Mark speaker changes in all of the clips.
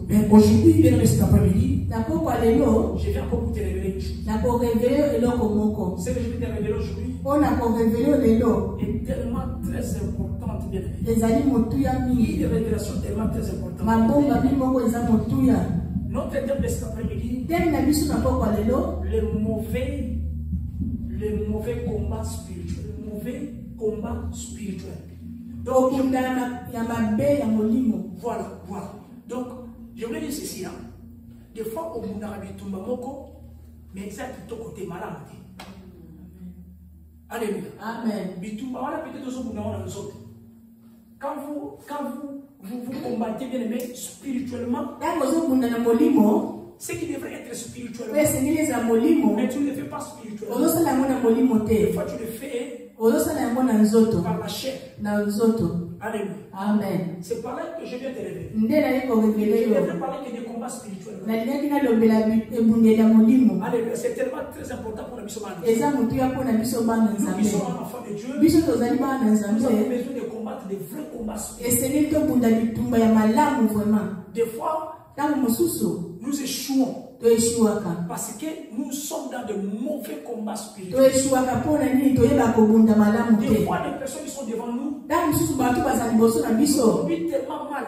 Speaker 1: Mais aujourd'hui, bien cet après-midi,
Speaker 2: je viens pour vous te révéler une chose.
Speaker 1: Ce que je vais te révéler aujourd'hui est tellement très importante, bien aimé. Une révélation tellement très importante. Notre thème de cet après-midi, le mauvais combat spirituel. Le mauvais combat spirituel. Donc, voilà. Donc, je voulais dire ceci. Des fois, au monde arabe, mais ça, plutôt côté malade. Alléluia. Amen. Quand vous combattez bien aimé spirituellement, ce qui devrait être spirituellement, mais tu ne le fais pas spirituellement. Des fois, tu le fais par la chair. Alléluia. Amen. C'est par là que je viens te révéler. Je viens parler que des combats spirituels. Alléluia. C'est tellement très important pour la mission. Nous qui sommes enfants de Dieu, nous avons besoin de combattre des vrais combats spirituels. Des fois, nous échouons. Parce que nous sommes dans de mauvais combats spirituels. Des fois, les personnes qui sont devant nous, nous vivons tellement mal.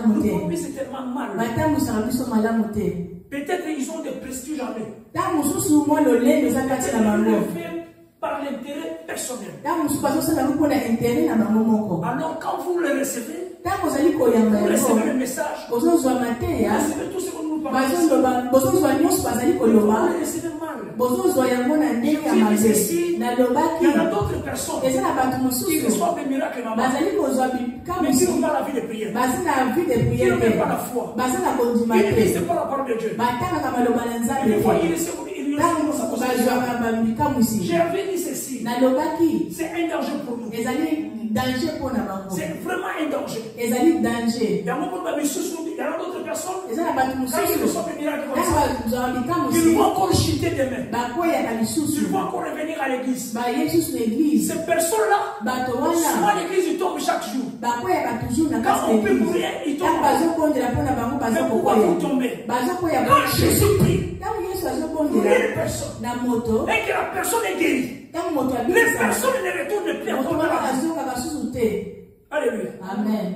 Speaker 1: Nous vivons tellement mal. Peut-être qu'ils ont des prestiges en eux. Par l'intérêt personnel. Alors quand vous le recevez, vous recevez le message, vous recevez tout ce que nous parlons. Vous recevez mal. Il y en a d'autres personnes qui reçoivent des miracles, mais qui n'ont pas la vie de prière. Qui n'ont même pas la foi. Ils ne lisent pas la parole de Dieu. Des fois, ils reçoivent. J'avais dit ceci. C'est un danger pour nous. C'est vraiment un danger. Il y a d'autres personnes qui reçoivent des miracles comme ça. Ils vont encore chuter demain. Ils vont encore revenir à l'église. Ces personnes-là, souvent l'église tombe chaque jour. Quand on peut mourir, ils tombent. Mais pourquoi vous tombez? Quand Jésus prie, pour les personnes, et que la personne est guérie, les personnes ne retournent plus encore dans la vie. Alléluia. Amen.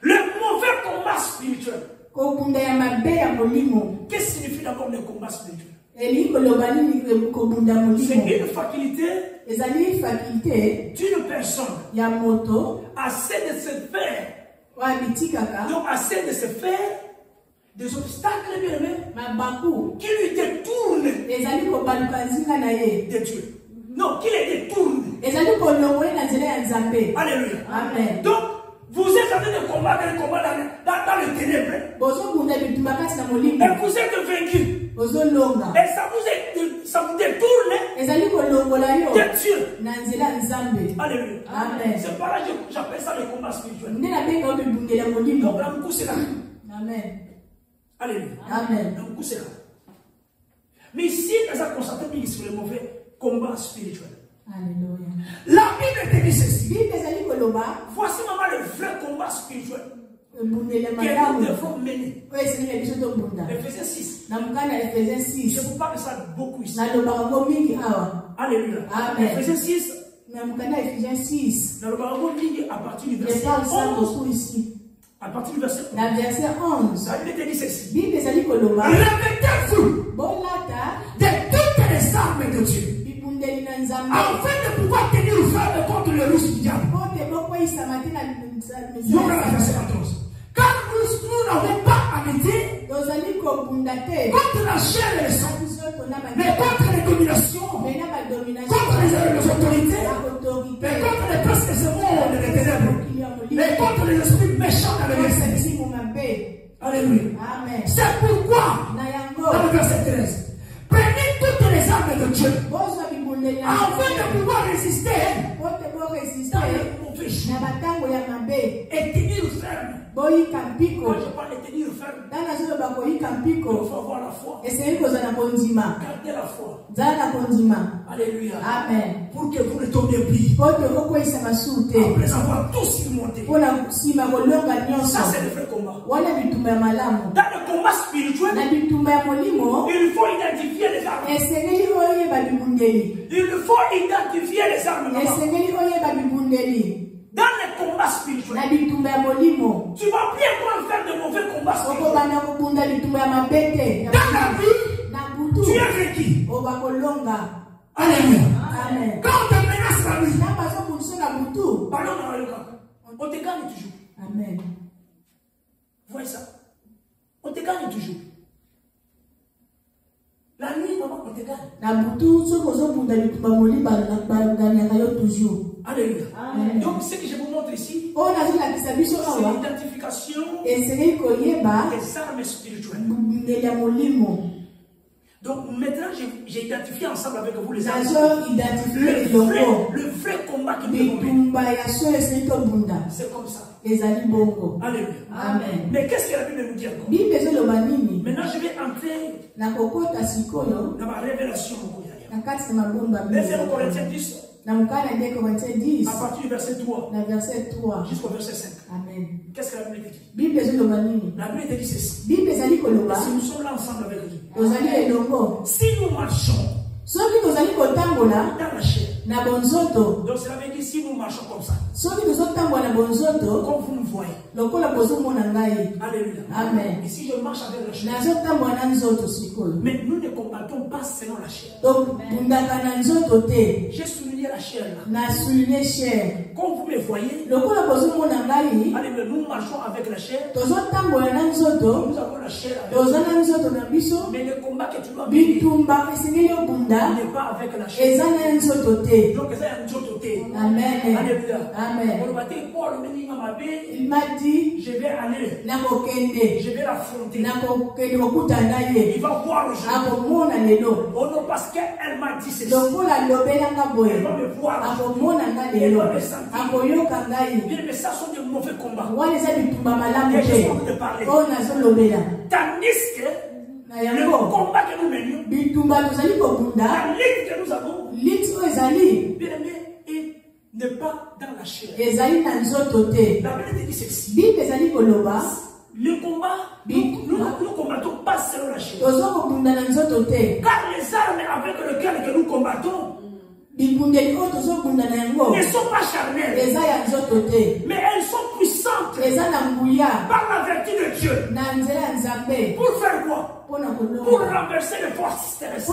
Speaker 1: Le mauvais combat spirituel. Qu'est-ce que signifie d'abord le combat spirituel? C'est une faculté d'une personne assez de se faire. Donc assez de se faire des obstacles bien aimés qui lui détournent de Dieu. Non, qui les détournent. Alléluia. Amen. Donc, vous êtes en train de combattre le combat dans les ténèbres. Et vous êtes vaincu. Et ça vous détourne de Dieu. Alléluia. Amen. C'est par là que j'appelle ça le combat spirituel. Donc, là, c'est là. Amen. Alléluia. Amen. Donc, c'est là. Mais ici, nous avons constaté sur le mauvais combat spirituel. Alléluia. La Bible te dit ceci. Voici maintenant le vrai combat spirituel que nous devons mener. Ephésiens 6. Je vous parle de ça beaucoup ici. Alléluia. Amen. Ephésiens 6. À partir du verset 11. À partir du verset 11. La Bible te dit ceci. Revêtez-vous de toutes les armes de Dieu, afin de pouvoir tenir ferme contre le rustre du diable. Car nous n'avons pas à lutter contre la chair et le sang, mais contre les dominations, contre les autorités, mais contre les princes de ce monde des ténèbres, mais contre les esprits méchants dans le ciel. Alléluia. C'est pourquoi, dans le verset 13, prenez toutes les armes de Dieu afin de pouvoir résister dans le mauvais jour et tenir ferme Quand je parle de tenir ferme, il faut avoir la foi. Gardez la foi. Alléluia.
Speaker 2: Amen.
Speaker 1: Pour que vous ne tombiez plus. Après avoir tout surmonté. Ça, c'est le vrai combat. Dans le combat spirituel, il faut identifier les armes. Il faut identifier les armes. Dans les combats spirituels, tu vas bien pouvoir faire de mauvais combats spirituels. Dans la vie, tu es vécu. Alléluia. Quand on te menace la vie, on te gagne toujours.
Speaker 2: Amen.
Speaker 1: Vous voyez ça? On te gagne toujours. La nuit, maman, on te gagne. Alléluia.
Speaker 2: Amen.
Speaker 1: Donc, ce que je vous montre ici, c'est l'identification des armes spirituelles. Donc, maintenant, j'ai identifié ensemble avec vous les armes. Le vrai combat qui nous donne. C'est comme ça. Alléluia.
Speaker 2: Amen.
Speaker 1: Mais qu'est-ce que la Bible nous dit encore? Maintenant, je vais entrer dans ma révélation. 1 Corinthiens 10. À partir du verset 3 jusqu'au verset 5.
Speaker 2: Amen.
Speaker 1: Qu'est-ce que la Bible dit? La Bible dit ceci. Si nous sommes là ensemble avec lui, si nous marchons dans la chair, donc cela veut dire si nous marchons comme ça, comme vous me voyez. Alléluia.
Speaker 2: Amen.
Speaker 1: Et si je marche avec la chair, mais nous ne combattons pas selon la chair. J'ai souligné la chair là. Comme vous me voyez, alléluia, nous marchons avec la chair. Nous avons la chair avec nous. Mais le combat que tu dois vivre n'est pas avec la chair. Donc ça est un jototé.
Speaker 2: Amen.
Speaker 1: Alléluia.
Speaker 2: Amen.
Speaker 1: Il m'a dit, je vais aller. Je vais l'affronter. Il va voir le jour. Oh non, parce qu'elle m'a dit ceci. Elle va me voir. Elle va me sentir. Bien, mais ça sont de mauvais combats. Et je suis en train de parler. Tandis que le combat que nous menions, la lutte que nous avons, bien aimé, n'est pas dans la chair. La Bible dit ceci. Le combat, nous ne combattons pas selon la chair. Car les armes avec lesquelles que nous combattons ne sont pas charnelles, mais elles sont puissantes par la vertu de Dieu. Pour faire quoi? Pour renverser les forces terrestres.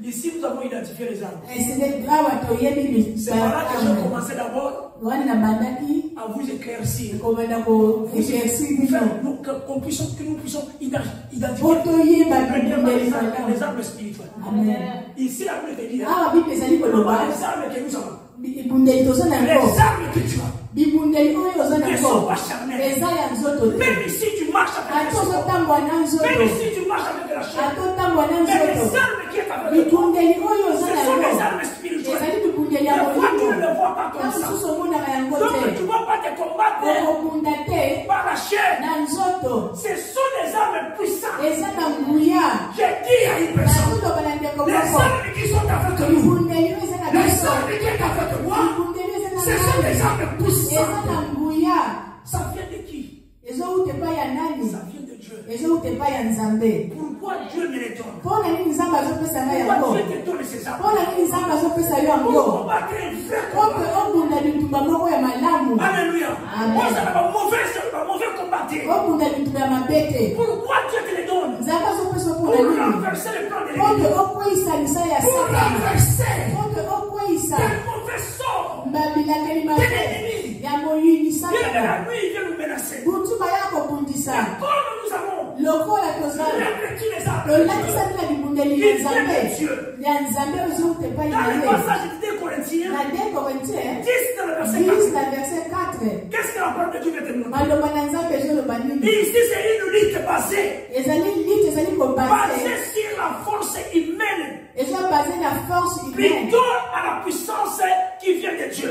Speaker 1: Ici, nous avons identifié les armes. C'est voilà que j'ai commencé d'abord à vous éclaircir. Que nous puissions identifier les armes spirituelles. Ici, la Bible dit les armes que nous avons. Les armes que tu as ne sont pas charnelles. Même ici, tu marches avec la chair. Même ici, tu marches avec la chair. Mais les armes qui est avec toi, ce sont les armes spirituelles. Des fois, tu ne le vois pas comme ça. Donc, tu ne vas pas te combattre par la chair. Ce sont des armes puissantes. J'ai dit à une personne, les armes qui sont avec nous, les armes qui sont avec moi, ce sont des armes puissantes. Ça vient de qui? Ça vient de Dieu. Pourquoi Dieu me les donne? Pourquoi Dieu te donne ces armes? Pour combattre un vrai combat. Alléluia. Moi, ça n'a pas mauvais combattre. Pourquoi Dieu te les donne? Pour renverser le plan de l'ennemi. Pour renverser le mauvais sort de l'ennemi. Bien de la nuit, il vient nous menacer. Comme nous avons revêtu les armes, il vient de Dieu. Dans le passage de 2 Corinthiens, 10 dans le verset 4, qu'est-ce que la parole de Dieu veut te montrer? Ici, c'est une lutte basée sur la force humaine. Plutôt à la puissance qui vient de Dieu.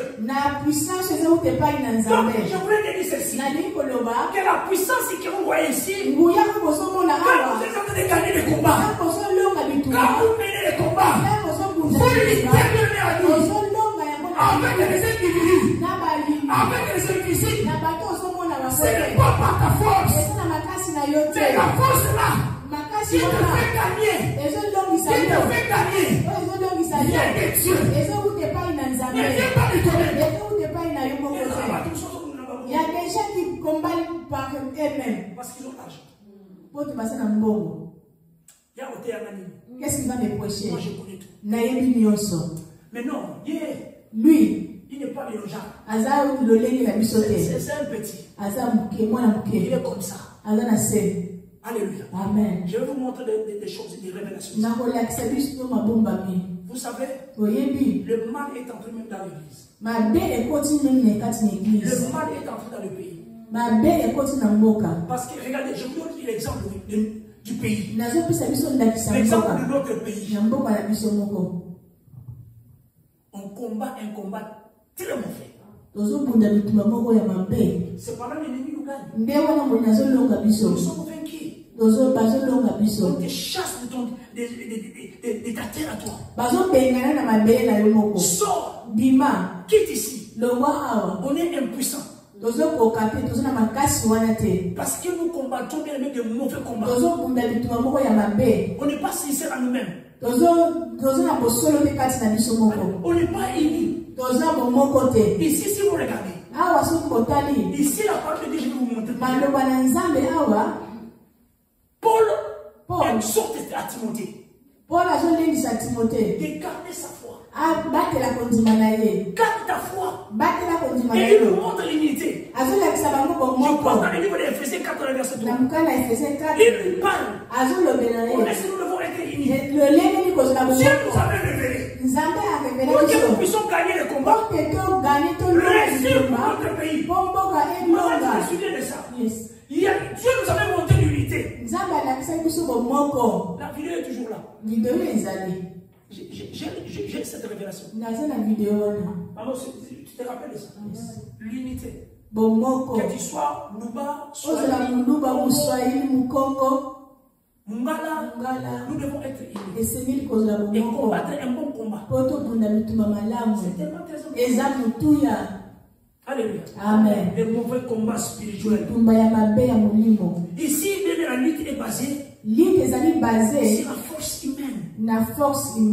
Speaker 1: puissance est où t'es pas une
Speaker 2: Donc, je voulais te dire ceci. Que la puissance que vous voyez ici, quand vous êtes en train de gagner les combats, quand vous menez les combats, vous les terminez à nous. Avec les individus, avec les invisibles, ce n'est pas par ta force, mais la force là, qui te fait gagner, vient de Dieu, ne vient pas de toi-même.
Speaker 1: Il y a des gens qui combattent par eux-mêmes.
Speaker 2: Parce qu'ils ont l'argent.
Speaker 1: Qu'est-ce qu'il va me prêcher?
Speaker 2: Moi je connais tout. Mais non,
Speaker 1: lui,
Speaker 2: il n'est pas mélangeable.
Speaker 1: C'est
Speaker 2: un petit.
Speaker 1: Il
Speaker 2: est comme ça. Alléluia.
Speaker 1: Amen.
Speaker 2: Je vais vous montrer des choses, des révélations. Vous savez, le mal est entré même dans l'église. Le mal est entré dans le pays. Parce que regardez, je vous donne l'exemple du pays. L'exemple de notre pays. On combat un combat très mauvais. Cependant, l'ennemi nous gagne. Nous sommes vaincus. On te chasse de ta terre à toi. Sors. Quitte ici. On est impuissant. Parce que nous combattons bien de mauvais combats. On n'est pas sincère à nous-mêmes. On n'est pas unis. Ici, si vous regardez, ici la parole de Dieu, je vais vous montrer. Paul exhorte à Timothée de garder sa foi. Garde ta foi. Et il nous montre l'unité. Je pense dans le livre d'Éphésiens 4, verset 3. Il nous parle. On est si nous devons être unis. Dieu nous avait révélé. Pour que nous puissions gagner le combat. Réussir pour notre pays. Nous avons discuté de ça. Dieu nous avait montré l'unité. La vidéo est toujours là. J'ai cette révélation. Maman, tu te rappelles de ça? L'unité. Que tu sois Luba, Swahili, Mungala, nous devons être unis. Et combattre un bon combat. C'est tellement très important. Alléluia.
Speaker 1: Amen.
Speaker 2: Les mauvais combats spirituels. Ici, la lutte est basée sur la force humaine.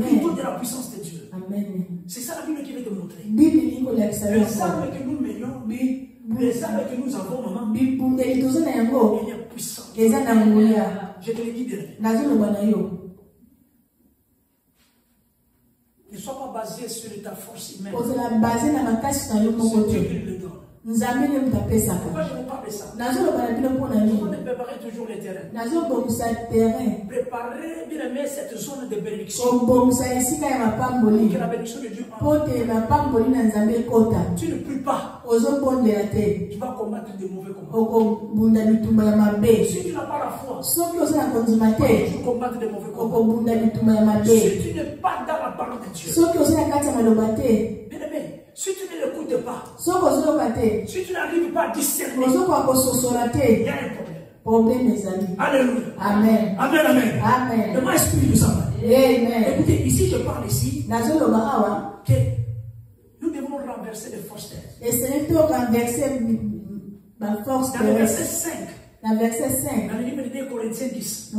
Speaker 2: Plutôt de la puissance de Dieu.
Speaker 1: Amen.
Speaker 2: C'est ça la Bible qui veut te montrer. Les armes que nous menons, les armes que nous avons, maman, il est puissant. Je te le dis derrière. Ne sois pas basé sur ta force humaine. C'est Dieu qui le donne. Pourquoi je vous parle de ça? Nous devons préparer toujours le terrain. Préparer, bien aimé, cette zone de bénédiction. Que la bénédiction de Dieu entre. Tu ne pries pas. Tu vas combattre de mauvais combats. Si tu n'as pas la foi, tu vas combattre de mauvais combats. Si tu n'es pas dans la parole de Dieu, bien aimé, si tu ne l'écoutes pas, si tu n'arrives pas à discerner, il y a un problème. Alléluia.
Speaker 1: Amen.
Speaker 2: Amen, amen.
Speaker 1: Amen.
Speaker 2: Le mot esprit de ça.
Speaker 1: Amen.
Speaker 2: Écoutez, ici je parle ici que nous devons renverser les forces terrestres. Dans le verset 5. Dans le livre de 2 Corinthiens 10.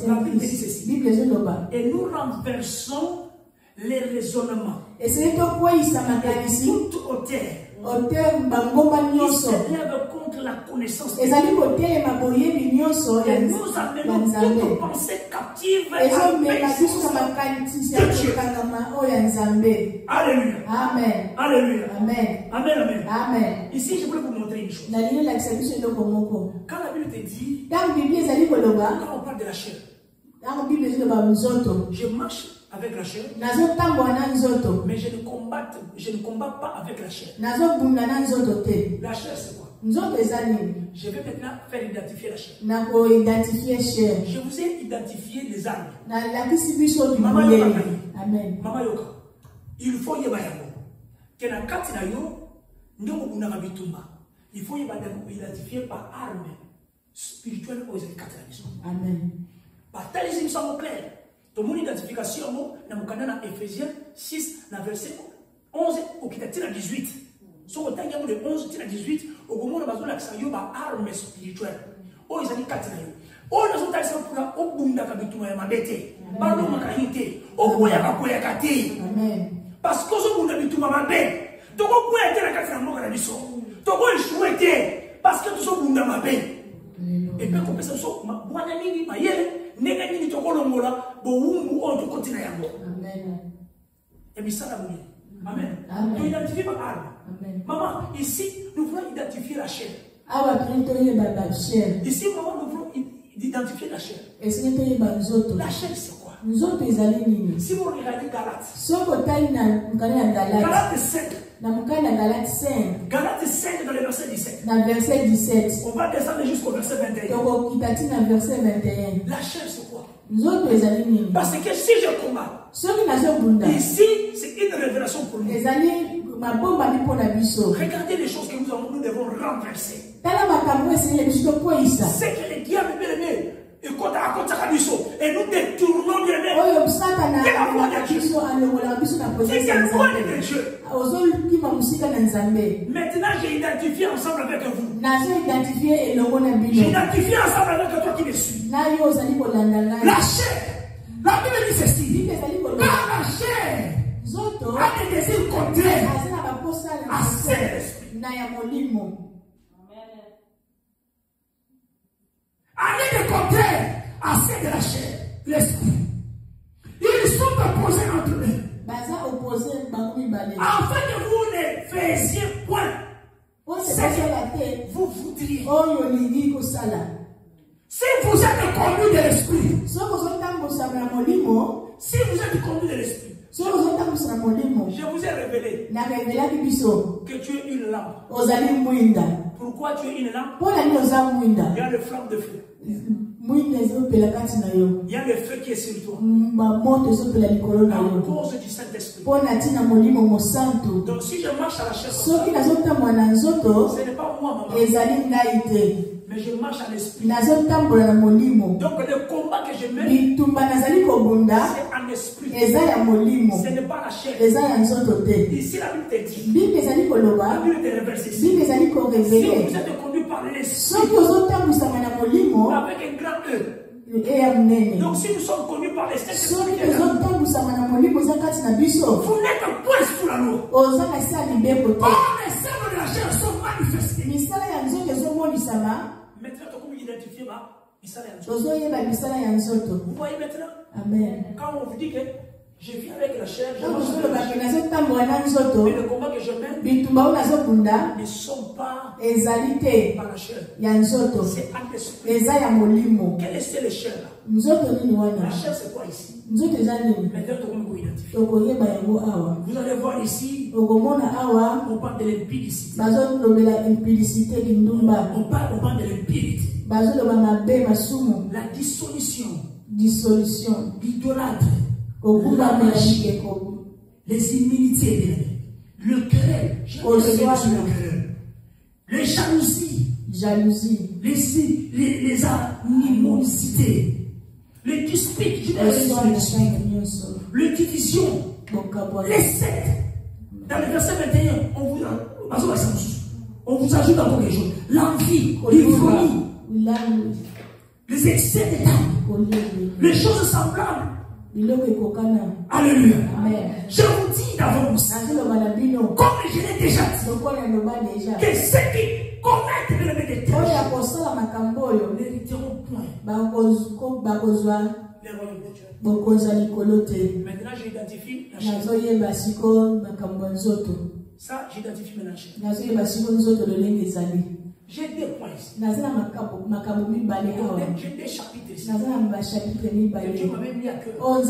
Speaker 2: La Bible dit ceci. Et nous renversons les raisonnements. Et toute hauteur qui s'élève contre la connaissance de Dieu. Et nous amenons toute pensée captive à l'obéissance de Dieu. Alléluia.
Speaker 1: Amen.
Speaker 2: Alléluia.
Speaker 1: Amen.
Speaker 2: Amen.
Speaker 1: Amen.
Speaker 2: Ici, je voulais vous montrer une chose. Quand la Bible te dit, quand on parle de la chair, je marche avec la chair, mais je ne combats pas avec la chair. La chair, c'est quoi? Je vais maintenant faire identifier la chair. Je vous ai identifié les armes. Maman Yoka. Il faut y avoir que na kati na yo
Speaker 1: Il faut identifier par arme spirituelle aux éducatrices.
Speaker 2: Amen.
Speaker 1: Bataille, c'est une clair. Tout le monde identification, dans Ephésiens 6, verset 11 au 18. Si on a de 11 à 18, au moment où on a l'accent, il y a une arme spirituelle. Oh, ils ont dit 4 ans. Oh, ils ont dit pour la Obunda Kabitou et Mabete. Pardon, Makahite. Oh, Boyaka Boyakate.
Speaker 2: Amen.
Speaker 1: Parce que ce monde habitou Mabé. Donc, on peut être la 4 ans, on a dit ça. Donc, on chouette. Parce que tout ce monde Mabé. Et puis, comme ça, moi, Nani, Mayel, Négani, Tokolongola, Boumou, on te continue à moi.
Speaker 2: Amen.
Speaker 1: Et puis, ça, la mouille. Amen.
Speaker 2: Amen.
Speaker 1: Nous identifions par arme.
Speaker 2: Amen.
Speaker 1: Maman, ici, nous voulons identifier la chair. Ici, maman, nous voulons identifier la chair. La chair, c'est quoi? Si vous regardez Galates 5. Galates 5 dans le verset 17. On va descendre jusqu'au verset 21. La chair, c'est quoi? Parce que si je combats, ici, c'est une révélation pour nous. Regardez les choses que nous devons renverser. C'est que les diables bien-aimés, et nous détournons bien-aimés de la voie de Dieu. C'est la voie de Dieu. Maintenant, j'ai identifié ensemble avec vous. J'ai identifié ensemble avec toi qui me suis. La chair. La Bible dit ceci. Par la chair a des désirs contraires à celle de l'esprit. Avec des contraires à celle de la chair, l'esprit. Ils sont opposés entre eux. Afin que vous ne fassiez point ce que vous voudriez. Si vous êtes conduit de l'esprit, si vous êtes conduit de l'esprit, je vous ai révélé que tu es une lampe. Pourquoi tu es une lampe? Il y a le flamme de feu. Il y a le feu qui est sur toi. À cause du Saint-Esprit. Donc si je marche à la chair, ce n'est pas moi, maman. Mais je marche à l'esprit. Donc le combat que je mène, c'est en esprit. Ce n'est pas la chair. Ici la Bible te dit. La Bible te réverse ici. Si vous êtes conduit par l'esprit, avec un grand E. Donc si nous sommes conduits par l'esprit, vous n'êtes point sous la loi. Or les œuvres de la chair sont manifestées. Maintenant, comment identifier vous voyez maintenant?
Speaker 2: Amen.
Speaker 1: Quand on vous dit que je vis avec la chair, je marche avec la chair. Mais le combat que je mène ne sont pas par la chair. C'est en esprit. Quelle est cette chair là? La chair c'est quoi ici? Maintenant, comment vous identifiez? Vous allez voir ici, on parle de l'impudicité. On parle de l'impudicité. La dissolution, l'idolâtre, la magie, les immunités, le querelle, les jalousies, les animosités, les disputes, les divisions, les sectes. Dans le verset 21, on vous ajoute encore quelque chose. L'envie, l'ironie, les excès d'état, les choses semblables. Alléluia. Je vous dis d'avance, comme je l'ai déjà dit, que ceux qui commettent le médecin n'hériteront point. Maintenant, j'identifie la chair. Ça, j'identifie la chair. J'ai des points ici. J'ai des chapitres ici. Que Dieu m'avait mis à cœur pour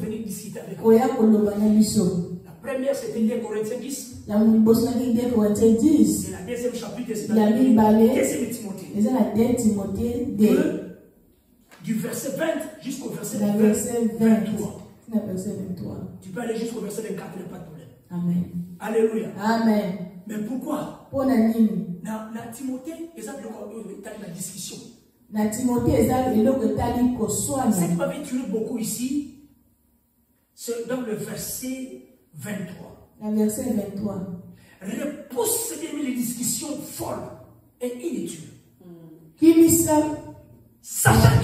Speaker 1: venir discuter avec vous. La première, c'était 2 Corinthiens 10. Et la deuxième chapitre, c'est la deuxième Timothée 2, du verset 20 jusqu'au verset 23. Tu peux aller jusqu'au verset 24, il n'y a pas de problème.
Speaker 2: Amen.
Speaker 1: Alléluia.
Speaker 2: Amen.
Speaker 1: Mais pourquoi?
Speaker 2: Pour la ligne.
Speaker 1: Na Timothée, exemple, la discussion.
Speaker 2: Na Timothée,
Speaker 1: Ce qui m'avait tué beaucoup ici, c'est dans le verset 23.
Speaker 2: Le verset 23.
Speaker 1: Repousse les discussions folles et inutiles. Sachant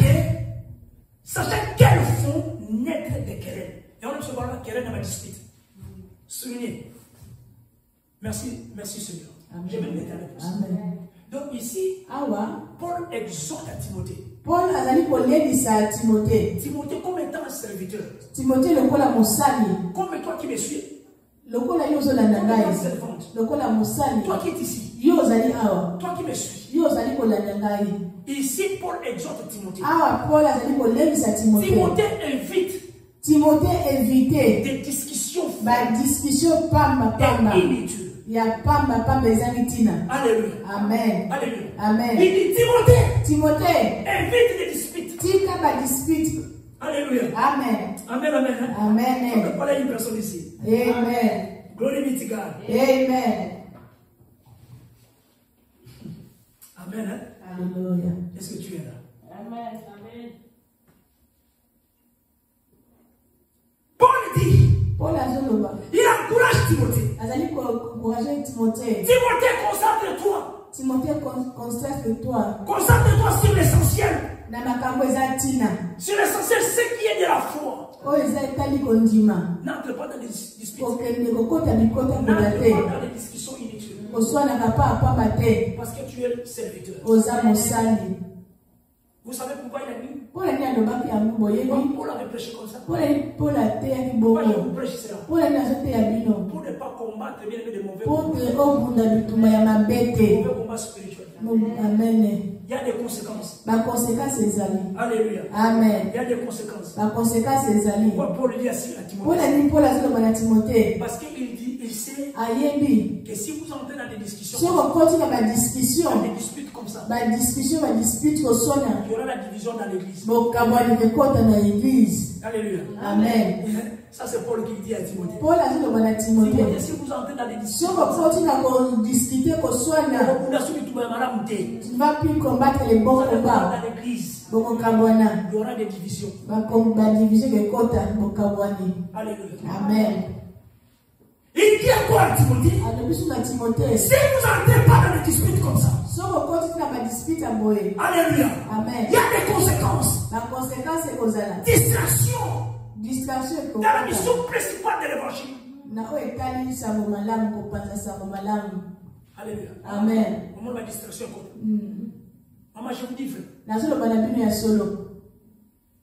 Speaker 1: qu'elles font naître des querelles. Et on ne se voit pas querelle dans ma dispute. Souvenez. Merci Seigneur.
Speaker 2: Amen.
Speaker 1: Je vais me mettre à la place.
Speaker 2: Amen.
Speaker 1: Donc ici, Paul exhorte à Timothée.
Speaker 2: Paul a dit pour l'aider à Timothée.
Speaker 1: Timothée comme étant un serviteur.
Speaker 2: Timothée le cola musali.
Speaker 1: Comme toi qui me suis.
Speaker 2: Le cola yozo la nangai. Le cola musali.
Speaker 1: Toi qui es ici.
Speaker 2: Yozali awa.
Speaker 1: Toi qui me suis.
Speaker 2: Yozali kola nangai.
Speaker 1: Ici Paul exhorte Timothée.
Speaker 2: Awa Paul a dit pour l'aider à Timothée. Timothée invité.
Speaker 1: Des discussions.
Speaker 2: Ba discussion pamba.
Speaker 1: Inutiles.
Speaker 2: Il y a pamba bezanitina.
Speaker 1: Alléluia.
Speaker 2: Amen.
Speaker 1: Alléluia.
Speaker 2: Amen.
Speaker 1: Il dit Timothée. Évite les disputes.
Speaker 2: Tika ba dispute.
Speaker 1: Alléluia.
Speaker 2: Amen.
Speaker 1: Amen. Amen.
Speaker 2: Amen.
Speaker 1: On peut parler à une personne ici.
Speaker 2: Amen.
Speaker 1: Glory be to God.
Speaker 2: Amen.
Speaker 1: Amen.
Speaker 2: Alléluia.
Speaker 1: Est-ce que tu es là?
Speaker 3: Amen. Amen.
Speaker 1: Paul dit.
Speaker 2: Paul azoloba.
Speaker 1: Il encourage Timothée.
Speaker 2: Azali encourager Timothée.
Speaker 1: Timothée, concentre-toi.
Speaker 2: Timothée, concentre-toi.
Speaker 1: Concentre-toi sur l'essentiel.
Speaker 2: Na makambo ezatina.
Speaker 1: Sur l'essentiel, ce qui est de la foi.
Speaker 2: O ezali kondima.
Speaker 1: N'entre pas dans des disputes.
Speaker 2: Kokende kokota bikota
Speaker 1: N'entre
Speaker 2: kodate.
Speaker 1: pas dans des discussions inutiles.
Speaker 2: Oswana kapa pamba te.
Speaker 1: Parce que tu es serviteur.
Speaker 2: Oza mosali.
Speaker 1: Vous savez pourquoi il a dit?
Speaker 2: Paul a alobaki yango boyebi.
Speaker 1: Paul avait prêché comme ça.
Speaker 2: Paul ateyaki
Speaker 1: Pourquoi je
Speaker 2: bongo.
Speaker 1: vous prêche cela?
Speaker 2: Paul ani azoteya bino.
Speaker 1: Pour ne pas combattre bien aimé de mauvais
Speaker 2: Po
Speaker 1: combats.
Speaker 2: te obunda bitumba ya mabe te.
Speaker 1: Mauvais combats spirituels.
Speaker 2: Amen.
Speaker 1: Il y a des conséquences.
Speaker 2: Baconséquence ezali.
Speaker 1: Alléluia.
Speaker 2: Amen.
Speaker 1: Il y a des conséquences.
Speaker 2: Baconséquence ezali.
Speaker 1: Pourquoi Paul dit ainsi à
Speaker 2: Paul
Speaker 1: Timothée?
Speaker 2: ani Paul azoloba na Timothée.
Speaker 1: Parce qu'il dit, il sait
Speaker 2: Ayebi.
Speaker 1: que si vous entrez dans des discussions,
Speaker 2: So okoti na badiscussion.
Speaker 1: dans des disputes comme ça,
Speaker 2: Badispute kosona.
Speaker 1: il y aura la division dans l'église.
Speaker 2: Bokabwani kekota na église.
Speaker 1: Alléluia.
Speaker 2: Amen.
Speaker 1: Ça c'est Paul qui dit à Timothée.
Speaker 2: Paul azoloba na
Speaker 1: Timothée,
Speaker 2: Timothée.
Speaker 1: si vous entrez dans des
Speaker 2: So
Speaker 1: discussions,
Speaker 2: okoti na kodiscuter koswana. Tu vas plus combattre les bons combats.
Speaker 1: dans l'église,
Speaker 2: Bokabwana.
Speaker 1: il y aura des divisions.
Speaker 2: Badivision kekota bokabwani.
Speaker 1: Alléluia.
Speaker 2: Amen.
Speaker 1: Il dit à quoi à Timothée?
Speaker 2: Alobisu na Timothée.
Speaker 1: Si vous entrez pas dans des disputes comme ça,
Speaker 2: So okoti na badispute aboye.
Speaker 1: alléluia,
Speaker 2: Amen.
Speaker 1: il y a des conséquences.
Speaker 2: La conséquence ekozala.
Speaker 1: Distraction
Speaker 2: Distraction
Speaker 1: dans la
Speaker 2: ekokota.
Speaker 1: mission principale de l'évangile.
Speaker 2: Na oyo etali sango malamu kopanza sango malamu.
Speaker 1: Alléluia.
Speaker 2: Amen.
Speaker 1: Au moment de la distraction, quoi. Maman, je vous dis, frère,
Speaker 2: Nazoloba na bino ya solo.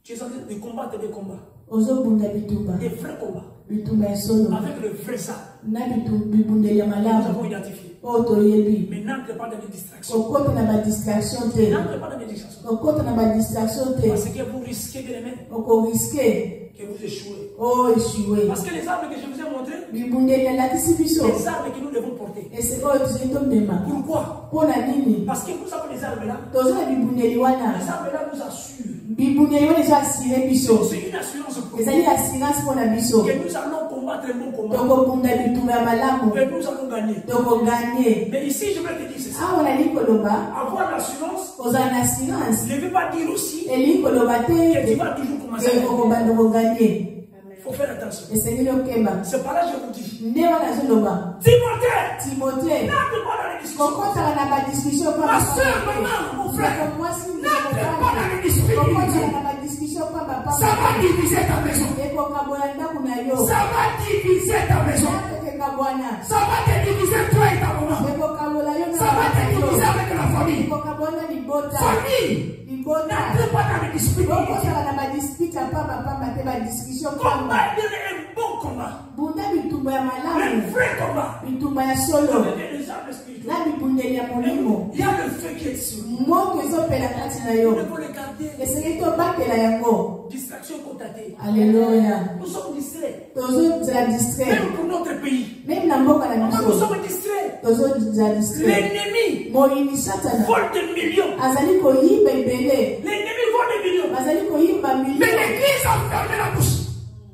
Speaker 1: tu es en train de combattre des combats,
Speaker 2: Ozobunda bitumba.
Speaker 1: des vrais combats,
Speaker 2: Bitumba ya solo.
Speaker 1: avec le vrai ça.
Speaker 2: Na bibundeli ya
Speaker 1: Nous
Speaker 2: malamu.
Speaker 1: avons identifié.
Speaker 2: Oyo toyebi.
Speaker 1: Mais n'entre pas dans des distractions.
Speaker 2: Okota na badistraction te.
Speaker 1: N'entre pas dans des distractions.
Speaker 2: Okota na badistraction te.
Speaker 1: Parce que vous risquez de les mettre,
Speaker 2: Okoriske.
Speaker 1: que vous échouez.
Speaker 2: Oh échoué.
Speaker 1: Parce que les armes que je vous ai montrées,
Speaker 2: Bibundeli alakisi biso.
Speaker 1: les armes que nous devons porter.
Speaker 2: Ese oyo tuzetomema.
Speaker 1: Pourquoi?
Speaker 2: Mpona nini?
Speaker 1: Parce que vous savez, les armes là,
Speaker 2: Toza na bibundeli wana.
Speaker 1: les armes là nous assurent.
Speaker 2: Bibundeli wana eza asire biso.
Speaker 1: C'est une assurance pour nous
Speaker 2: Ezali assurance mpona biso.
Speaker 1: que nous allons combattre un bon combat.
Speaker 2: Tokobunda bitumba ya malamu.
Speaker 1: Et nous allons gagner.
Speaker 2: Tokoganye.
Speaker 1: Mais ici, je vais te dire ceci.
Speaker 2: Awa nali koloba.
Speaker 1: Avoir l'assurance
Speaker 2: Kozala na assurance.
Speaker 1: ne veut pas dire aussi
Speaker 2: Elingi koloba
Speaker 1: que tu
Speaker 2: te.
Speaker 1: vas toujours commencer à gagner.
Speaker 2: Ekokobanda koganye.
Speaker 1: Il faut faire attention.
Speaker 2: Esengeli okemba.
Speaker 1: C'est par là que je vous dis.
Speaker 2: Nde wana azoloba.
Speaker 1: Timothée,
Speaker 2: Timothée.
Speaker 1: n'entre pas dans les discussions.
Speaker 2: Kokotaka na badiscussion
Speaker 1: Ma soeur, maman, mon frère,
Speaker 2: mwasi
Speaker 1: n'entre pas dans les disputes.
Speaker 2: kokotaka na badiscussion pamba
Speaker 1: Ça va diviser ta maison.
Speaker 2: ekokabola ndako na yo.
Speaker 1: Ça va diviser ta maison.
Speaker 2: Ekokabwana.
Speaker 1: Ça va te diviser toi et ta maman.
Speaker 2: Ekokabola yo na
Speaker 1: Ça va te diviser avec la famille.
Speaker 2: ekokabona libota.
Speaker 1: Famille,
Speaker 2: Libota.
Speaker 1: n'entre pas dans les disputes.
Speaker 2: Kokotaka na badispute pamba te badiscussion pamba.
Speaker 1: Combattre un bon combat.
Speaker 2: Bunda bitumba ya
Speaker 1: Un
Speaker 2: malamu.
Speaker 1: vrai combat.
Speaker 2: Bitumba ya solo.
Speaker 1: Avec les armes spirituelles.
Speaker 2: Na bibundeli ya molimo.
Speaker 1: Il y a le feu qui est dessus.
Speaker 2: Moto ezopela kati na
Speaker 1: Il
Speaker 2: yo.
Speaker 1: faut le garder.
Speaker 2: Esengeli tobatela yango.
Speaker 1: Distraction contatée.
Speaker 2: Alléluia.
Speaker 1: Nous sommes distraits.
Speaker 2: Tozozala distrait.
Speaker 1: Même pour notre pays.
Speaker 2: Même na mboka na
Speaker 1: Nous
Speaker 2: biso.
Speaker 1: sommes distraits.
Speaker 2: Tozozala distrait.
Speaker 1: L'ennemi
Speaker 2: Moyini satana.
Speaker 1: vole des millions.
Speaker 2: Azali koyiba ebele.
Speaker 1: L'ennemi vole des millions.
Speaker 2: Azali koyiba
Speaker 1: Mais
Speaker 2: milio.
Speaker 1: l'église a fermé la bouche.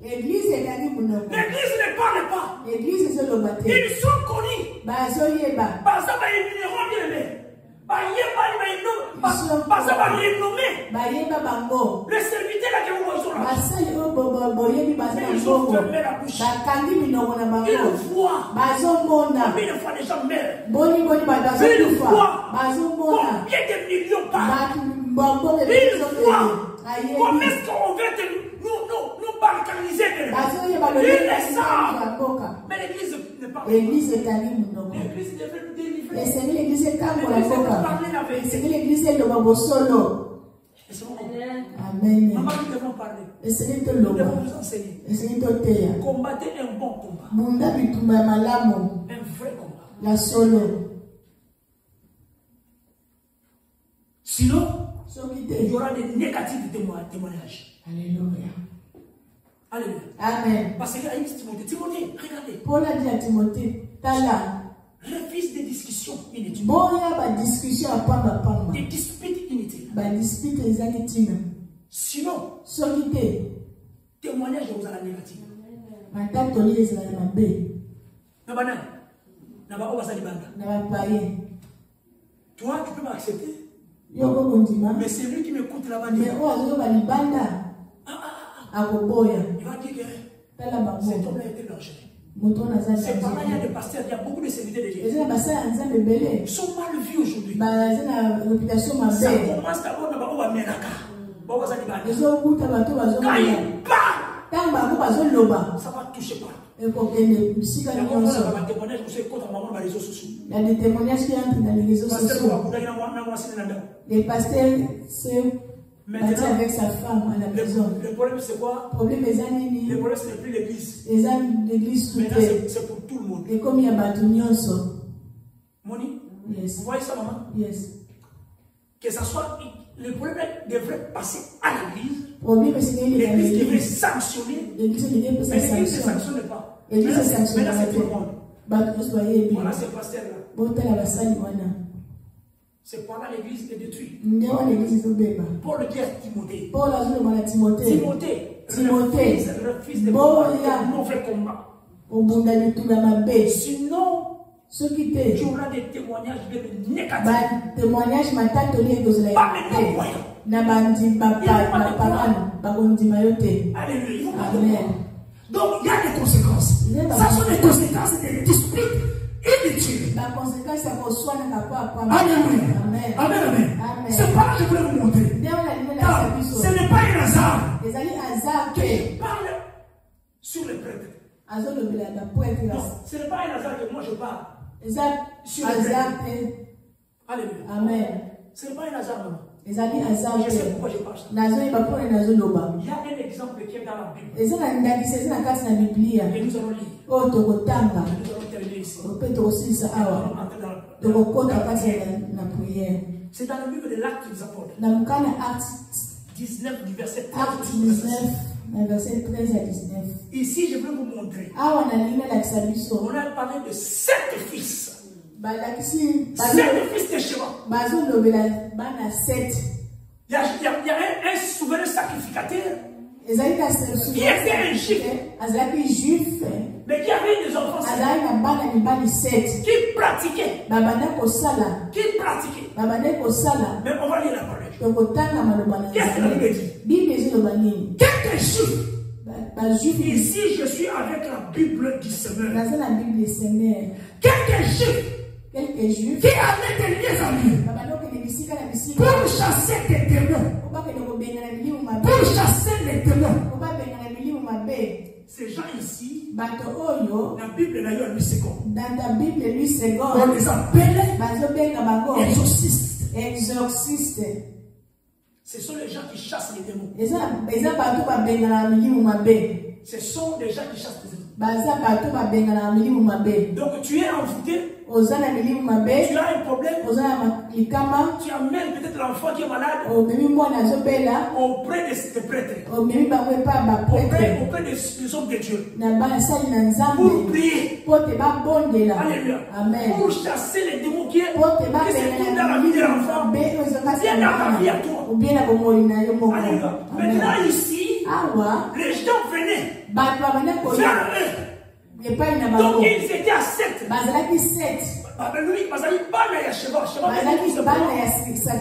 Speaker 1: L'église ne parle pas. Ils sont connus. Le serviteur là que vous voyez là, ils ont fermé la bouche. Ils voient combien de fois les gens meurent. Ils voient combien de millions partent. Ils voient comment est-ce qu'on veut nous balkaniser. Ils le savent. Mais l'église ne parle pas. L'église devrait nous délivrer. L'église devrait parler la vérité.
Speaker 2: Amen.
Speaker 1: Maman, nous devons parler. Nous devons vous enseigner. Combattez un bon combat. Un vrai combat.
Speaker 2: La solo.
Speaker 1: Sinon, il y aura des négatifs témoignages.
Speaker 2: Alléluia.
Speaker 1: Alléluia.
Speaker 2: Amen.
Speaker 1: Parce qu'il y a une Timothée. Timothée, regardez.
Speaker 2: Paul a dit à Timothée, Tala.
Speaker 1: Refuse des discussions inutiles. Des disputes inutiles. Sinon, témoignage vous a la négative. Toi, tu peux m'accepter. Mais c'est lui qui m'écoute là-bas. Il va dire que cet homme-là était dangereux. C'est par là qu'il y a des pasteurs, il y a beaucoup de serviteurs de Jésus. Ils sont mal vus aujourd'hui. Ça commence d'abord dans le Menaka. Quand il parle, ça va toucher pas.
Speaker 2: Il y a des témoignages qui entrent dans les réseaux sociaux. Les pasteurs se battent avec sa femme à la maison.
Speaker 1: Le problème c'est quoi?
Speaker 2: Le problème
Speaker 1: ce n'est plus l'église.
Speaker 2: Maintenant
Speaker 1: c'est pour tout le monde.
Speaker 2: Et comme il y a Batunions.
Speaker 1: Moni?
Speaker 2: Yes.
Speaker 1: Vous voyez ça, maman?
Speaker 2: Yes.
Speaker 1: Que ça soit, le problème devrait passer à l'église.
Speaker 2: L'église
Speaker 1: devrait sanctionner.
Speaker 2: L'église ne
Speaker 1: sanctionne pas.
Speaker 2: L'église ne sanctionne pas.
Speaker 1: Voilà ce pasteur-là. C'est par là l'église est détruite. Paul dit à Timothée. Timothée, refuse de mauvais combat. Sinon, tu auras des témoignages négatifs. Pas mes non-croyants. Alléluia.
Speaker 2: Amen.
Speaker 1: Donc il y a des conséquences. Ça sont des conséquences des disputes inutiles. Alléluia. Amen. C'est pas là que je voulais vous montrer. Ce n'est pas un hasard qui parle sur les prêtres. Non, ce n'est pas un hasard que moi je parle sur les prêtres. Alléluia.
Speaker 2: Amen.
Speaker 1: Ce n'est pas un hasard, maman.
Speaker 2: Je sais
Speaker 1: pourquoi je parle ça. Il y a un exemple qui est dans la Bible. Et nous allons lire. Nous allons terminer ici. C'est dans le livre de l'Acte des Apôtres. 19 du verset 13
Speaker 2: à 19.
Speaker 1: Ici, je veux vous montrer. On a parlé de 7 fils. 7 fils de Sheba. Il y a un souverain sacrificateur qui était un juif, mais qui avait des enfants qui pratiquaient. Mais on va lire la parole. Qu'est-ce que la Bible dit? Quelques juifs. Ici, je suis avec la Bible du Seigneur. Quelques juifs. Qui avaient des liens amis pour chasser des démons. Pour chasser les démons. Ces gens ici, la Bible d'ailleurs lui seconde. On les appelait exorcistes. Ce sont les gens qui chassent les démons. Ce sont des gens qui chassent les démons. Donc tu es envoûté. Tu as un problème. Tu amènes peut-être l'enfant qui est malade auprès de ces prêtres. Auprès des hommes de Dieu. Pour prier. Alléluia. Pour chasser les démons qui se trouvent dans la vie de l'enfant. Viens dans ta vie à toi. Alléluia. Maintenant ici, les gens venaient vers eux. Donc ils étaient à 7.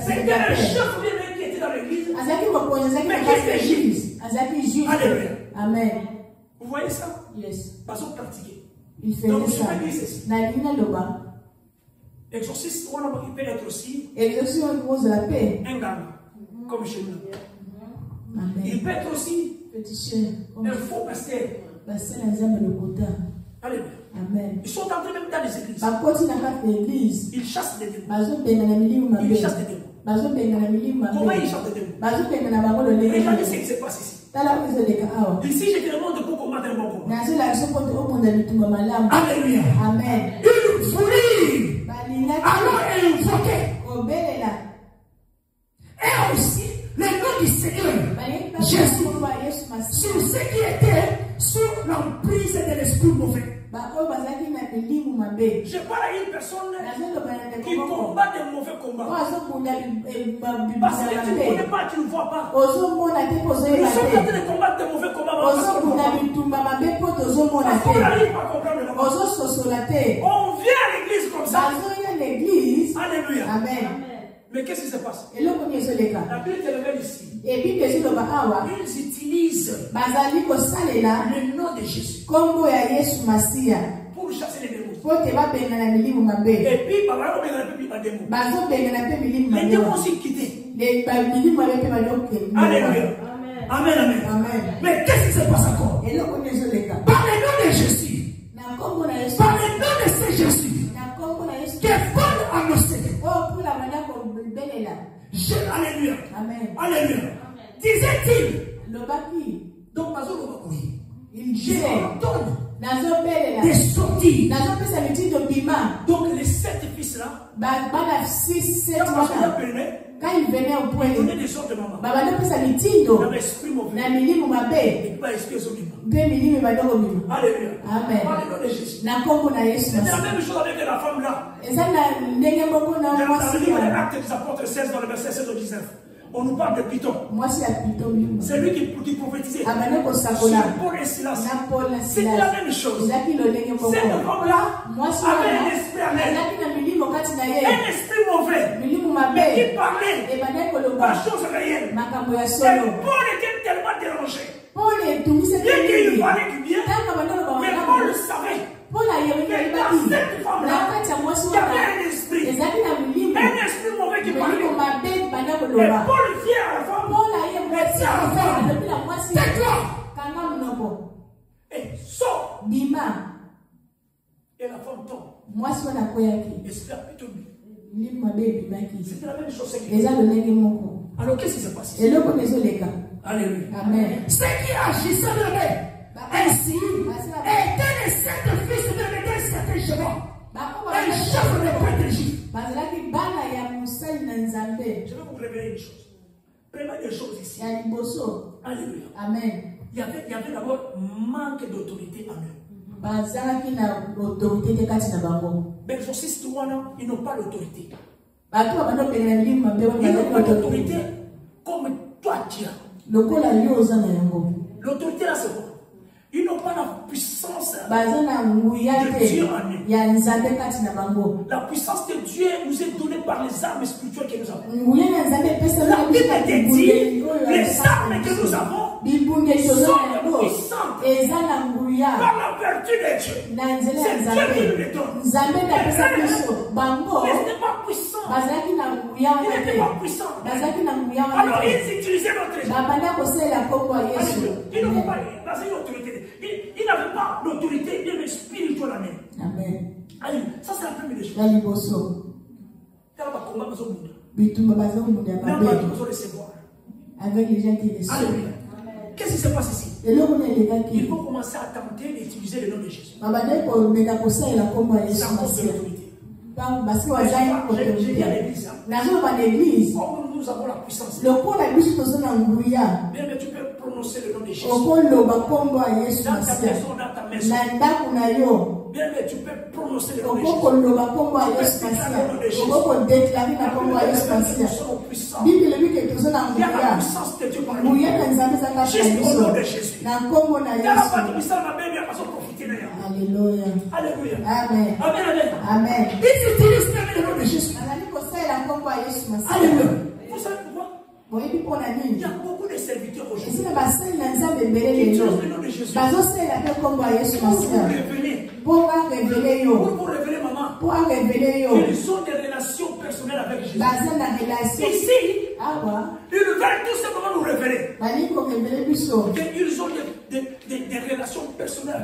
Speaker 1: C'était un chef qui était dans l'église. Mais qui était juif. Alléluia.
Speaker 2: Amen.
Speaker 1: Vous voyez ça?
Speaker 2: Yes.
Speaker 1: Parce qu'on pratiquait.
Speaker 2: Il fait
Speaker 1: donc,
Speaker 2: ça.
Speaker 1: Je vais dire ceci. L'exorciste, il peut être aussi un gars, comme chez nous.
Speaker 2: Amen.
Speaker 1: Il peut être aussi un faux pasteur. Alléluia.
Speaker 2: Amen.
Speaker 1: Ils sont entrés même dans les églises. Ils chassent des démons. Ils chassent des démons. Comment ils chassent des démons? Regardez ce qui se passe ici. Ici, je te demande de combattre le bon combat. Alléluia.
Speaker 2: Amen.
Speaker 1: Il voulait. Alors elle invoquait. Et aussi, le nom du Seigneur, Jésus, sur ceux qui étaient sous l'emprise de l'esprit mauvais. Je parle à une personne qui combat des mauvais combats. Parce que tu ne connais pas, tu ne vois pas. Nous sommes en train de combattre des mauvais combats. Parce qu'on n'arrive pas à comprendre le combat. On vient à l'église comme ça. Alléluia.
Speaker 2: Amen.
Speaker 1: Mais qu'est-ce qui se passe? La Bible te révèle ici. Ils utilisent le nom de Jésus pour chasser les démons. Et puis, les démons aussi quittés. Alléluia. Amen, amen. Mais qu'est-ce qui se passe encore? Par le nom de Jésus, par le nom de ce Jésus, que Paul a annoncé. Alléluia.
Speaker 2: Amen.
Speaker 1: Alléluia. Disait-il. Donc,
Speaker 2: il disait
Speaker 1: des sorties.
Speaker 2: Donc,
Speaker 1: les 7 fils là,
Speaker 2: quand il venait au point,
Speaker 1: il donnait des sortes de maman.
Speaker 2: Il
Speaker 1: avait esprit mauvais. Et pas esprit
Speaker 2: Alléluia.
Speaker 1: Amen.
Speaker 2: Amen.
Speaker 1: C'est la même chose avec la femme là. Dans le livre des Actes des Apôtres 16, dans le verset 16 au 19. On nous parle de Python. C'est lui qui prophétisait. Sur Paul et Silas. C'était la même chose. Cette femme-là avait un esprit à elle. Un esprit mauvais. Mais qui parlait pas chose réelle. Et Paul était tellement dérangé. Bien qu'il parlait du bien, mais Paul savait que dans cette femme-là, il y avait un esprit. Un esprit mauvais qui parlait. Et Paul vient à la femme. Et dit à la femme, tais-toi. Et sort. Et la femme tombe. Esprit a plutôt lui. C'était la même chose. Alors qu'est-ce qui s'est passé? Alléluia.
Speaker 2: Amen.
Speaker 1: Ce qui agissait de lui ainsi était les 7 fils de l'église, c'était Jéhovah. Un chef de prêtre juif. Je vais vous révéler une chose. Première des choses ici. Alléluia.
Speaker 2: Amen.
Speaker 1: Il y avait d'abord manque d'autorité en eux. Mais l'exorciste, ils n'ont pas l'autorité. Ils n'ont pas l'autorité comme toi tu as. L'autorité là c'est quoi? Ils n'ont pas la puissance de Dieu en eux. La puissance de Dieu nous est donnée par les armes spirituelles que nous avons. La Bible te dit, les armes que nous avons sont puissantes par la vertu de Dieu. C'est Dieu qui nous les donne. Mais ce n'est pas puissant. Il n'était pas puissant. Alors ils utilisaient notre âme. Ils n'ont pas une autorité. Ils n'avaient pas l'autorité spirituelle en eux.
Speaker 2: Amen.
Speaker 1: Allez, ça c'est la première chose. Quand on va combattre besoin de recevoir.
Speaker 2: Avec les gens qui les sauvent.
Speaker 1: Qu'est-ce qui se passe ici? Il faut commencer à tenter d'utiliser le nom de Jésus. C'est à cause de l'autorité. J'ai dit à l'église, comme nous avons la puissance, bien mais tu peux prononcer le nom de Jésus. Dans ta maison, dans ta maison. Bien mais tu peux prononcer le nom de Jésus. Nous sommes puissants sang. Il y a la puissance de Dieu par nous. Juste au nom de Jésus. Il y a la bâtisse à ma belle, il y a pas de profiter d'ailleurs.
Speaker 2: Alléluia.
Speaker 1: Alléluia.
Speaker 2: Amen.
Speaker 1: Amen, amen.
Speaker 2: Amen.
Speaker 1: Il utilise même le nom de Jésus. Alléluia. Vous savez pourquoi? Il y a beaucoup de serviteurs aujourd'hui. Ils utilisent le nom de Jésus. Pour vous révéler. Pour vous révéler, maman. Ils ont des relations personnelles avec Jésus. Ici, ils veulent tout simplement nous révéler. Ils ont des relations personnelles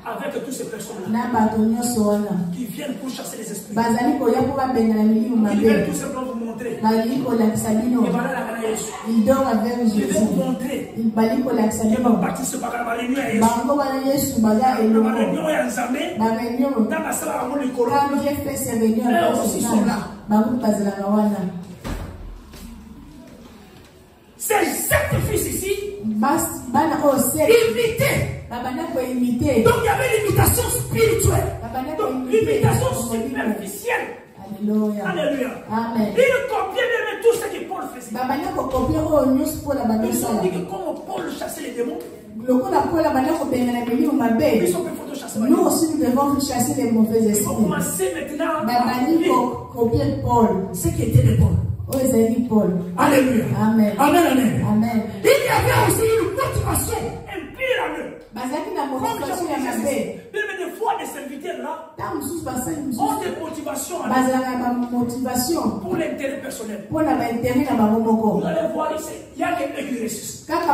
Speaker 1: avec tous ces personnes-là qui viennent pour chasser les esprits. Ils viennent tout simplement vous montrer. Ils
Speaker 2: dort avec Jésus.
Speaker 1: Ils veulent vous montrer.
Speaker 2: Ils vont
Speaker 1: baptiser par la réunion à Jésus. La réunion est ensemble. Dans la salle à mon école. Eux aussi sont là. Ces 7 fils ici imitaient. Donc il y avait l'imitation spirituelle. Donc l'imitation superficielle.
Speaker 2: Alléluia.
Speaker 1: Alléluia.
Speaker 2: Amen.
Speaker 1: Ils copiaient même tout ce que Paul faisait. Ils ont dit que comme Paul chassait les démons,
Speaker 2: nous aussi nous devons chasser les mauvais esprits.
Speaker 1: Il faut commencer maintenant
Speaker 2: à copier Paul.
Speaker 1: Ce qui était de Paul.
Speaker 2: Paul.
Speaker 1: Alléluia.
Speaker 2: Amen.
Speaker 1: Amen. Amen.
Speaker 2: Amen.
Speaker 1: Il y avait aussi une motivation impure à eux. Même des fois, des serviteurs là ont des motivations à eux pour l'intérêt personnel. Vous allez voir ici, il y a des eux qui résistent. Vous allez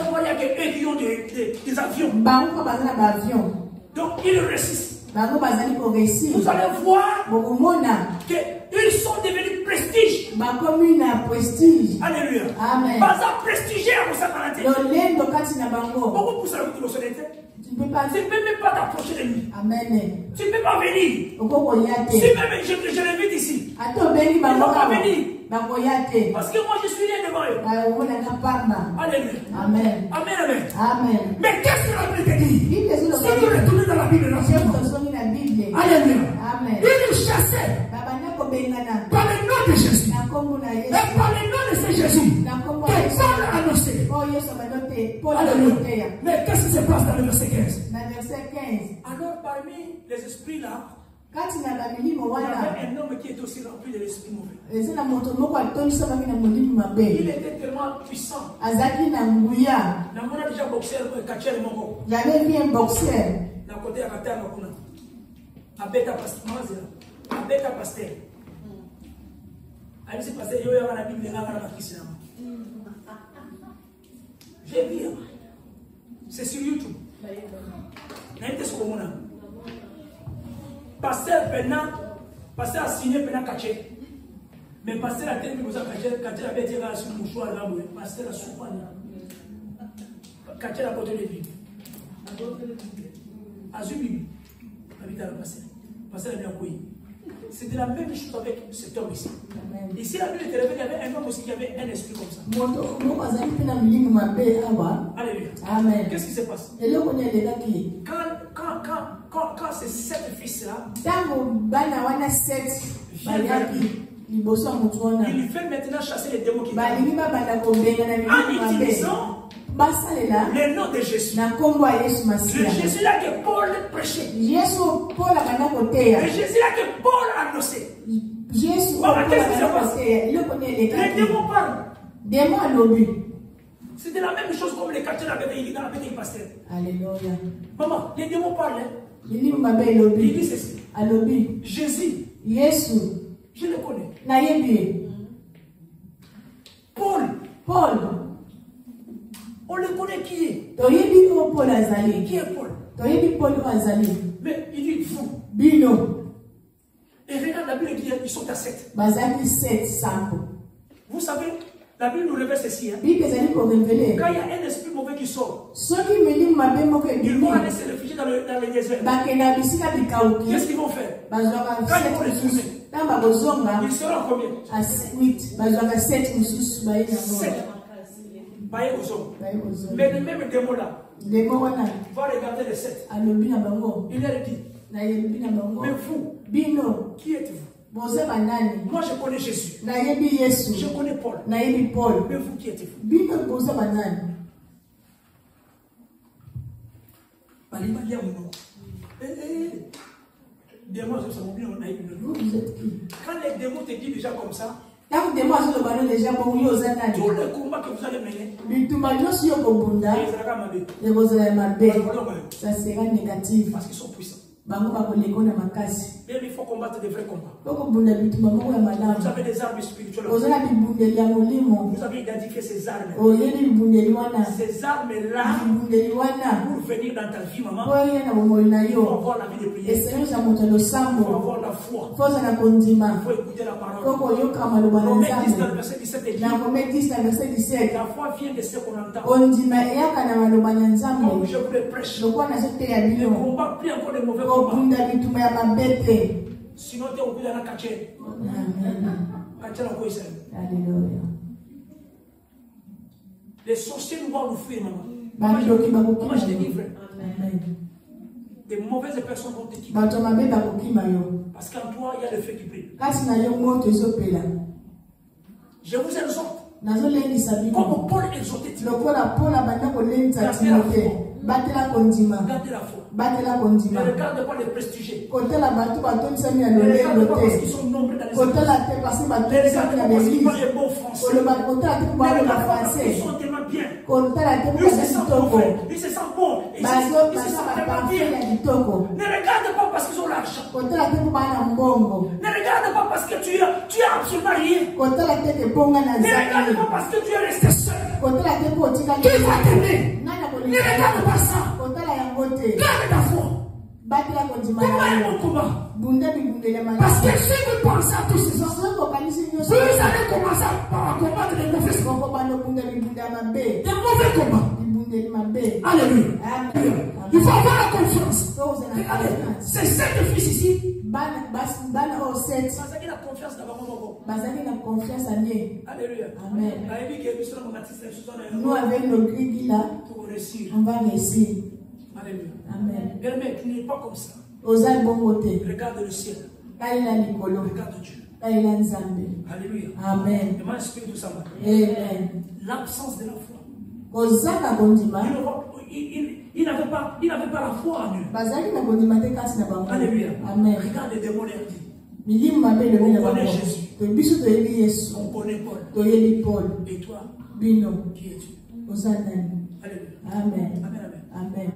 Speaker 1: voir, il y a des eux qui ont des avions. Donc, ils résistent. Vous allez voir qu'ils sont devenus prestige. Alléluia.
Speaker 2: Amen.
Speaker 1: Prestigieux à vous. Beaucoup pour ça, tu ne peux même pas t'approcher de lui.
Speaker 2: Amen.
Speaker 1: Tu ne peux pas venir. Si même je l'invite ici, il ne va pas venir. Parce que moi je suis né devant eux. Alléluia.
Speaker 2: Amen.
Speaker 1: Amen, amen.
Speaker 2: Amen.
Speaker 1: Mais qu'est-ce que la Bible dit? Si tu retournes dans la Bible, alléluia.
Speaker 2: Amen.
Speaker 1: Il nous chassait par le nom de Jésus. Et par le nom de ce Jésus que Paul a annoncé. Alléluia. Mais qu'est-ce qui se passe dans le verset 15? Alors parmi les esprits là, il y avait un homme qui était aussi rempli de l'esprit mauvais. Il était tellement puissant. Déjà boxeur,
Speaker 2: j'avais vu un boxeur.
Speaker 1: J'ai vu. C'est sur YouTube. Pasteur a signé pendant Kaché. Mais pasteur a tellement besoin de Kaché avait été là sur le mouchoir là. Pasteur a souvent. Kaché a porté les Bibles. Azumi. Pasteur a bien accueilli. C'était la même chose avec cet homme ici. Ici, la Bible était révélée, il y avait un homme aussi qui avait un esprit comme ça. Alléluia.
Speaker 2: Amen.
Speaker 1: Qu'est-ce qui se passe? Quand ces 7 fils-là, il fait maintenant chasser les démons qui en utilisant le nom de Jésus. Le Jésus-là que Paul prêchait. Le Jésus-là que Paul annonçait. Qu'est-ce qui se passe? Les démons parlent. C'était la même chose comme les quartiers dans la bête des pasteurs.
Speaker 2: Alléluia.
Speaker 1: Maman, les démons parlent.
Speaker 2: Il
Speaker 1: dit ceci. Jésus. Je le connais. Paul. On le connaît qui est. Qui est Paul? Mais il dit vous. Et regarde la Bible dit ils sont à 7. Vous savez, la Bible nous révèle ceci. Quand il y a un esprit mauvais qui sort, ils vont aller se réfugier dans le désert. Qu'est-ce qu'ils vont faire? Quand ils vont les trouver, ils seront combien? 7. Mais le même démon là va regarder les 7. Il leur dit Mais vous, qui êtes-vous? Moi, je connais Jésus. Je connais Paul. Mais vous, qui êtes-vous? Quand les démons te disent déjà comme ça, tous les combats que vous allez mener,
Speaker 2: ça sera négatif.
Speaker 1: Parce qu'ils sont puissants.
Speaker 2: Mais
Speaker 1: il faut combattre des vrais combats.
Speaker 2: Vous
Speaker 1: avez des armes spirituelles. Vous avez identifié ces armes. Ces armes-là, pour venir dans ta vie, maman, il faut avoir la vie de prière. Il faut avoir la foi. Il faut écouter la parole. Romains 10 dans le verset 17 dit, la foi vient de ce qu'on entend. Comme je vous le prêche, ne combat plus encore de mauvais combats. Sinon, tu es au bout de la cachette. Les sorciers nous vont nous fuir, maman. Moi, je te dis vrai. Des mauvaises personnes vont te quitter. Parce qu'en toi, il y a le feu qui brille. Je vous exhorte. Comme Paul exhortait Timothée. Gardez la foi. Ne regarde pas les prestigieux. Ne regarde pas parce qu'ils sont nombreux dans les églises. Ne regarde pas parce qu'ils parlent les mots français. Ne regarde pas parce qu'ils sont tellement bien. Ils se sentent bon. Ils se sentent bons. Ils se sentent tellement bien. Ne regarde pas parce qu'ils ont l'argent. Ne regarde pas parce que tu as absolument rien. Ne regarde pas parce que tu es resté seul. Qui va t'aimer? Ne regarde pas ça. Garde ta foi. Combat mon combat. Parce que si vous pensez à tous ces hommes, vous allez commencer à combattre des mauvais combats. Des mauvais combats. Alléluia. Il faut avoir la confiance. C'est cette fils ici. La confiance en Dieu. Alléluia.
Speaker 2: Amen. Nous, avec le gris là, on va réussir.
Speaker 1: Alléluia.
Speaker 2: Amen.
Speaker 1: Mais tu n'es pas comme ça. Regarde le ciel. Regarde Dieu. Alléluia.
Speaker 2: Amen.
Speaker 1: Amen. L'absence de la foi. Il n'avait pas la foi en eux. Alléluia.
Speaker 2: Amen.
Speaker 1: Regarde les démons leur dit.
Speaker 2: On
Speaker 1: connaît Jésus. On connaît Paul. Et toi, qui es-tu?
Speaker 2: Amen.
Speaker 1: Alléluia.
Speaker 2: Amen.
Speaker 1: Amen.
Speaker 2: Amen.